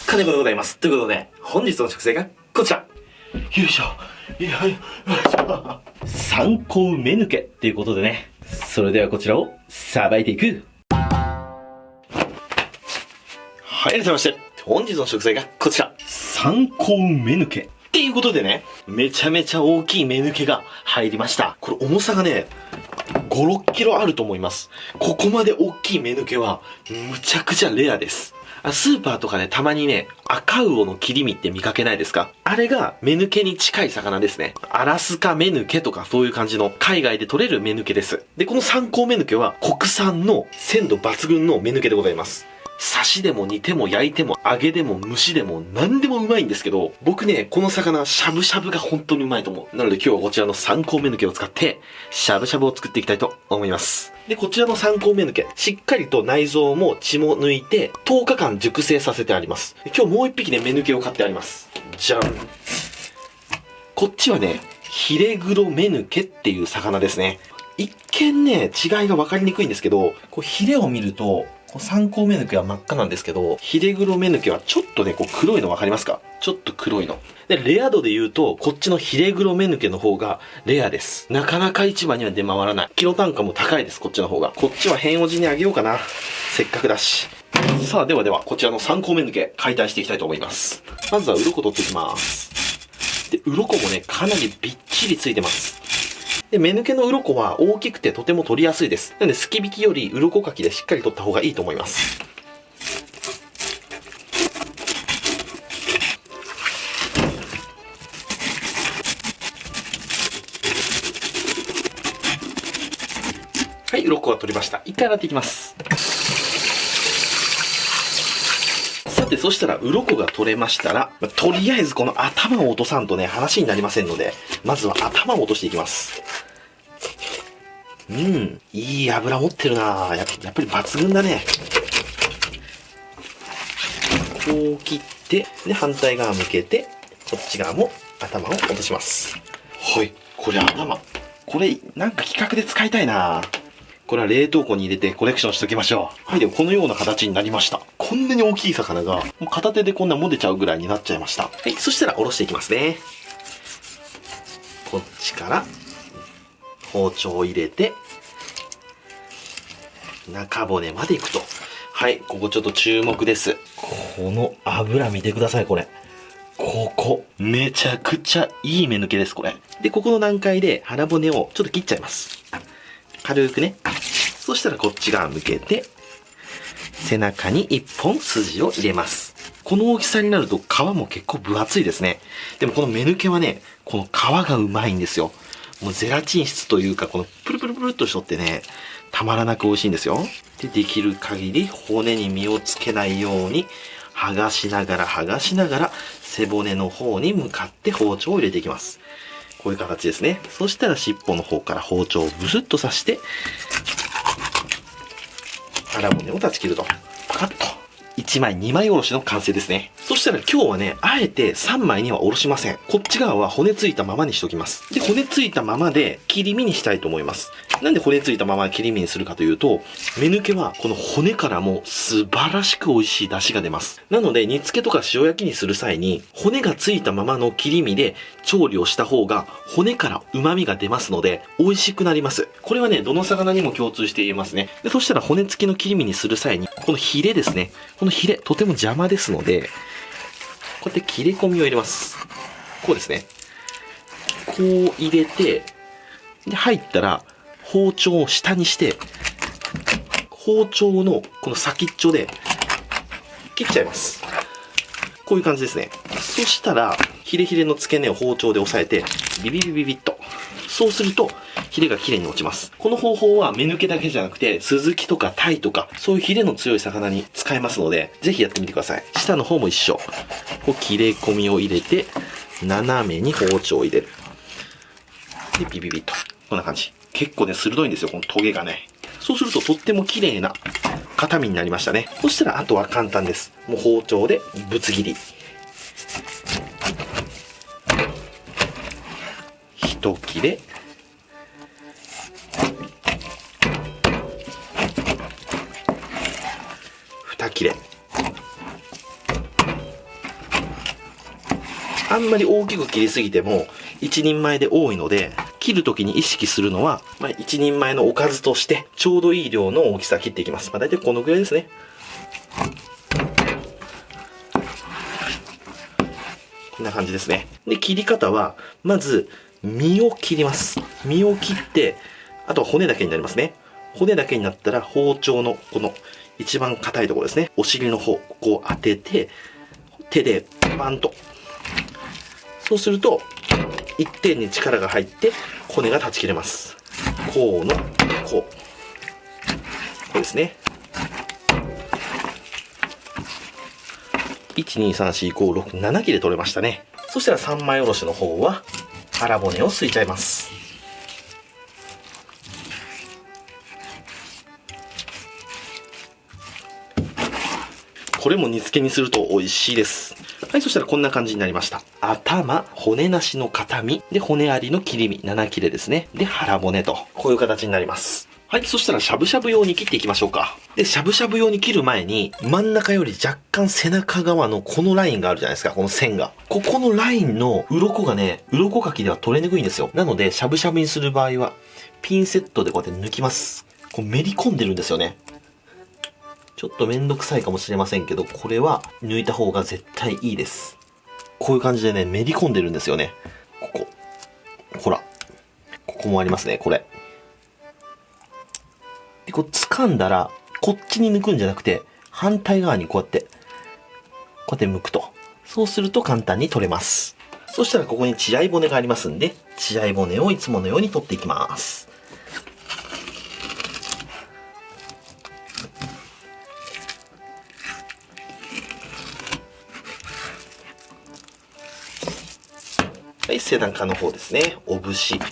金子でございます。ということで、本日の食材がこちら。よいしょ。参考目抜けっていうことでね。それではこちらをさばいていく。はい、改めまして、本日の食材がこちら。参考目抜け。っていうことでね、めちゃめちゃ大きい目抜けが入りました。これ重さがね、5、6キロあると思います。ここまで大きい目抜けは、むちゃくちゃレアです。スーパーとかでたまにね、赤魚の切り身って見かけないですか？あれが目抜けに近い魚ですね。アラスカ目抜けとかそういう感じの海外で取れる目抜けです。で、この参考目抜けは国産の鮮度抜群の目抜けでございます。刺しでも煮ても焼いても揚げでも蒸しでも何でもうまいんですけど、僕ね、この魚しゃぶしゃぶが本当にうまいと思う。なので今日はこちらの参考目抜けを使ってしゃぶしゃぶを作っていきたいと思います。で、こちらの参考目抜け、しっかりと内臓も血も抜いて10日間熟成させてあります。今日もう一匹ね、目抜けを買ってあります。じゃん。こっちはね、ヒレグロ目抜けっていう魚ですね。一見ね、違いが分かりにくいんですけど、こうヒレを見ると、参考目抜けは真っ赤なんですけど、ヒレグロ目抜けはちょっとね、こう黒いの分かりますか？ちょっと黒いの。で、レア度で言うと、こっちのヒレグロ目抜けの方がレアです。なかなか市場には出回らない。キロ単価も高いです、こっちの方が。こっちは変おじにあげようかな。せっかくだし。さあ、ではこちらの参考目抜け、解体していきたいと思います。まずは鱗取っていきます。で、鱗もね、かなりびっちりついてます。で、目抜けの鱗は大きくてとても取りやすいです。なので、すき引きより鱗かきでしっかり取った方がいいと思います。はい、鱗は取りました。一回洗っていきます。さて、そしたら、鱗が取れましたら、とりあえずこの頭を落とさんとね、話になりませんので、まずは頭を落としていきます。いい油持ってるなぁ。やっぱり抜群だね。こう切って、で、反対側向けて、こっち側も頭を落とします。はい、これ頭。これ、なんか企画で使いたいなぁ。これは冷凍庫に入れてコレクションしときましょう。はい、でもこのような形になりました。こんなに大きい魚が、もう片手でこんなもでちゃうぐらいになっちゃいました。はい、そしたらおろしていきますね。こっちから、包丁を入れて、中骨までいくと。はい、ここちょっと注目です。この油見てください、これ。ここ、めちゃくちゃいい目抜けです、これ。で、ここの段階で腹骨をちょっと切っちゃいます。軽くね。そしたらこっち側向けて、背中に一本筋を入れます。この大きさになると皮も結構分厚いですね。でもこの目抜けはね、この皮がうまいんですよ。もうゼラチン質というか、このプルプルプルっとしとってね、たまらなく美味しいんですよ。で、できる限り骨に身をつけないように、剥がしながら、背骨の方に向かって包丁を入れていきます。こういう形ですね。そしたら尻尾の方から包丁をブスッと刺して、腹骨を断ち切ると。パカッと。1枚2枚おろしの完成ですね。そしたら今日はね、あえて3枚にはおろしません。こっち側は骨ついたままにしときます。で、骨ついたままで切り身にしたいと思います。なんで骨ついたまま切り身にするかというと、目抜けはこの骨からも素晴らしく美味しい出汁が出ます。なので煮付けとか塩焼きにする際に、骨がついたままの切り身で調理をした方が骨から旨味が出ますので美味しくなります。これはね、どの魚にも共通して言えますね。で、そしたら骨付きの切り身にする際に、このヒレですね。このヒレ、とても邪魔ですので、こうやって切れ込みを入れます。こうですね。こう入れて、で、入ったら、包丁を下にして、包丁のこの先っちょで切っちゃいます。こういう感じですね。そしたら、ヒレヒレの付け根を包丁で押さえて、ビビビビビッと。そうすると、ヒレが綺麗に落ちます。この方法は目抜けだけじゃなくて、スズキとかタイとか、そういうヒレの強い魚に使えますので、ぜひやってみてください。下の方も一緒。こう切れ込みを入れて、斜めに包丁を入れる。で、ビビビッと。こんな感じ。結構ね、鋭いんですよ、このトゲがね。そうするととっても綺麗な肩身になりましたね。そしたらあとは簡単です。もう包丁でぶつ切り。一切れ。二切れ。あんまり大きく切りすぎても一人前で多いので、切るときに意識するのは、一人前のおかずとしてちょうどいい量の大きさ切っていきます。だいたいこのぐらいですね。こんな感じですね。で、切り方は、まず、身を切ります。身を切って、あとは骨だけになりますね。骨だけになったら、包丁のこの一番硬いところですね。お尻の方、ここを当てて、手でバンと。そうすると、一点に力が入って、骨が断ち切れます。こうの、こうですね。1、2、3、4、5、6、7切れ取れましたね。そしたら3枚おろしの方は腹骨をすいちゃいます。これも煮付けにすると美味しいです。はい、そしたらこんな感じになりました。頭、骨なしの片身、で骨ありの切り身、7切れですね。で腹骨と、こういう形になります。はい、そしたらしゃぶしゃぶ用に切っていきましょうか。で、しゃぶしゃぶ用に切る前に、真ん中より若干背中側のこのラインがあるじゃないですか、この線が。ここのラインの鱗がね、鱗かきでは取れにくいんですよ。なので、しゃぶしゃぶにする場合は、ピンセットでこうやって抜きます。こうめり込んでるんですよね。ちょっとめんどくさいかもしれませんけど、これは抜いた方が絶対いいです。こういう感じでね、めり込んでるんですよね。ここ。ほら。ここもありますね、これ。で、こう掴んだら、こっちに抜くんじゃなくて、反対側にこうやって剥くと。そうすると簡単に取れます。そしたらここに血合い骨がありますんで、血合い骨をいつものように取っていきます。はい、背中の方ですね。お節。は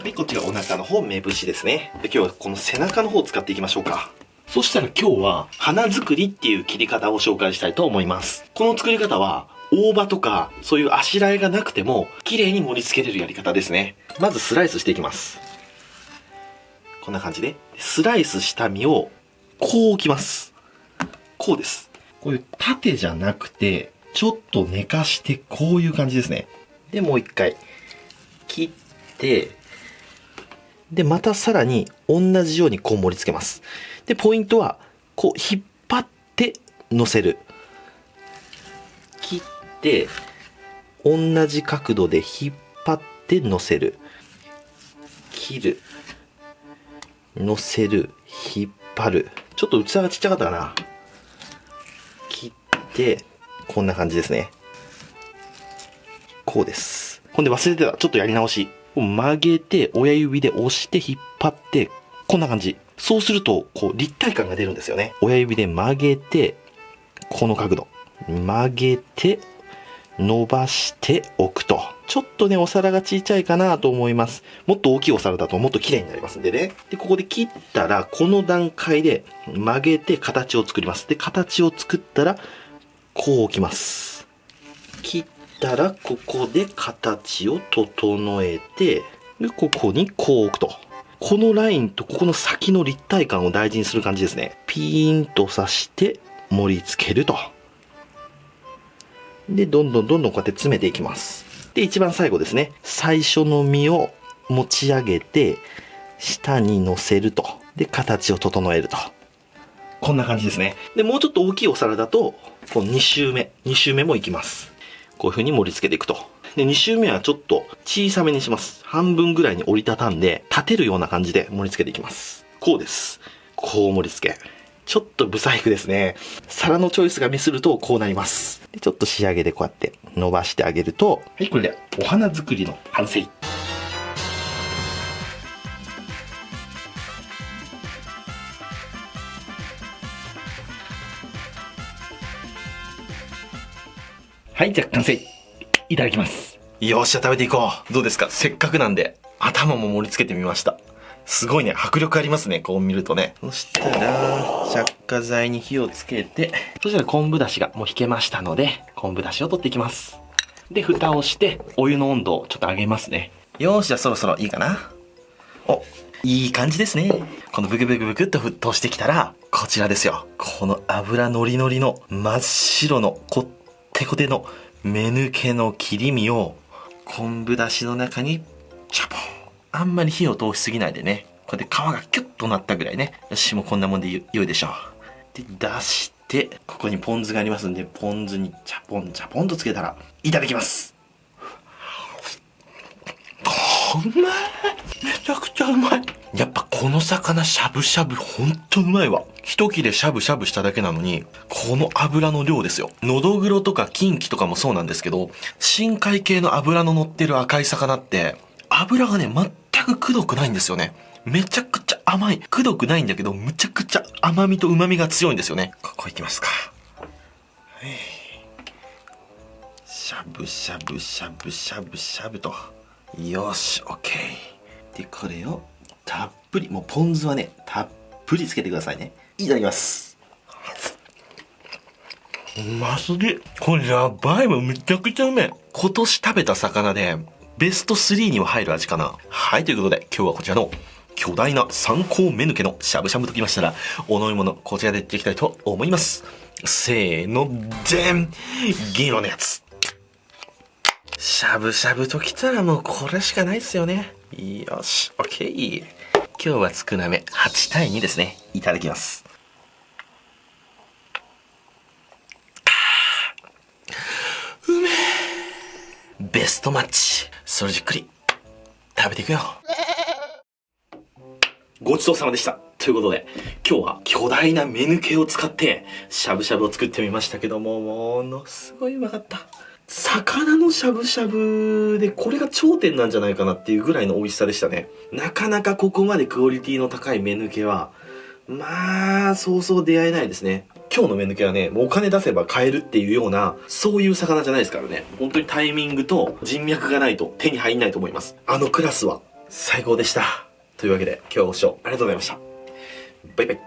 い、こっちがお腹の方、目節ですね。で、今日はこの背中の方を使っていきましょうか。そしたら今日は、花作りっていう切り方を紹介したいと思います。この作り方は、大葉とか、そういうあしらいがなくても、綺麗に盛り付けれるやり方ですね。まずスライスしていきます。こんな感じで。スライスした身を、こう置きます。こうです。こういう縦じゃなくて、ちょっと寝かして、こういう感じですね。で、もう一回、切って、で、またさらに同じようにこう盛り付けます。で、ポイントは、こう引っ張って乗せる。切って、同じ角度で引っ張って乗せる。切る。乗せる。引っ張る。ちょっと器がちっちゃかったかな。切って、こんな感じですね。こうです。ほんで忘れてた。ちょっとやり直し。曲げて、親指で押して引っ張って、こんな感じ。そうすると、こう、立体感が出るんですよね。親指で曲げて、この角度。曲げて、伸ばしておくと。ちょっとね、お皿が小さいかなと思います。もっと大きいお皿だともっと綺麗になりますんでね。で、ここで切ったら、この段階で曲げて形を作ります。で、形を作ったら、こう置きます。切ったら、ここで形を整えて、で、ここにこう置くと。このラインとここの先の立体感を大事にする感じですね。ピーンと刺して盛り付けると。で、どんどんこうやって詰めていきます。で、一番最後ですね。最初の身を持ち上げて、下に乗せると。で、形を整えると。こんな感じですね。で、もうちょっと大きいお皿だと、この2周目もいきます。こういう風に盛り付けていくと。で、2周目はちょっと小さめにします。半分ぐらいに折りたたんで、立てるような感じで盛り付けていきます。こうです。こう盛り付け。ちょっと不細工ですね。皿のチョイスがミスるとこうなります。で、ちょっと仕上げでこうやって伸ばしてあげると、はい、これでお花作りの完成。はい、じゃあ完成。いただきます。よっしゃ、食べていこう。どうですか？せっかくなんで、頭も盛り付けてみました。すごいね、迫力ありますね、こう見るとね。そしたら、着火剤に火をつけて、そしたら昆布だしがもう引けましたので、昆布だしを取っていきます。で、蓋をして、お湯の温度をちょっと上げますね。よーし、じゃあそろそろいいかな。お、いい感じですね。このブクブクブクっと沸騰してきたら、こちらですよ。この脂のりのりの真っ白のこってこての目抜けの切り身を昆布だしの中にチャポン。あんまり火を通しすぎないでね。こうやって皮がキュッとなったぐらいね。よし、もうこんなもんで良いでしょう。で、出して、ここにポン酢がありますんで、ポン酢にチャポンチャポンとつけたら、いただきます。うまい。めちゃくちゃうまい。やっぱこの魚しゃぶしゃぶほんとうまいわ。一切れしゃぶしゃぶしただけなのに、この油の量ですよ。のどぐろとかキンキとかもそうなんですけど、深海系の油の乗ってる赤い魚って、油がね、全くくどくないんですよね。めちゃくちゃ甘い。くどくないんだけど、むちゃくちゃ甘みと旨みが強いんですよね。ここいきますか。しゃぶしゃぶしゃぶしゃぶしゃぶと。よし、オッケー。で、これをたっぷり、もうポン酢はね、たっぷりつけてくださいね。いただきます。うますぎ。これやばいわ。めちゃくちゃうめえ。今年食べた魚で、ベスト3には入る味かな。はい、ということで、今日はこちらの巨大な三光目抜けのしゃぶしゃぶときましたら、お飲み物、こちらでいっていきたいと思います。せーの、でん！銀色のやつ。しゃぶしゃぶときたらもうこれしかないっすよね。よし、オッケー。今日は少なめ、8対2ですね。いただきます。うめえ。ベストマッチ。それじっくり食べていくよ。ごちそうさまでした。ということで、今日は巨大な目抜けを使ってしゃぶしゃぶを作ってみましたけども、ものすごいうまかった。魚のしゃぶしゃぶでこれが頂点なんじゃないかなっていうぐらいの美味しさでしたね。なかなかここまでクオリティの高い目抜けは、まあ、そうそう出会えないですね。今日の目抜けはね、もうお金出せば買えるっていうような、そういう魚じゃないですからね。本当にタイミングと人脈がないと手に入んないと思います。あのクラスは最高でした。というわけで今日はご視聴ありがとうございました。バイバイ。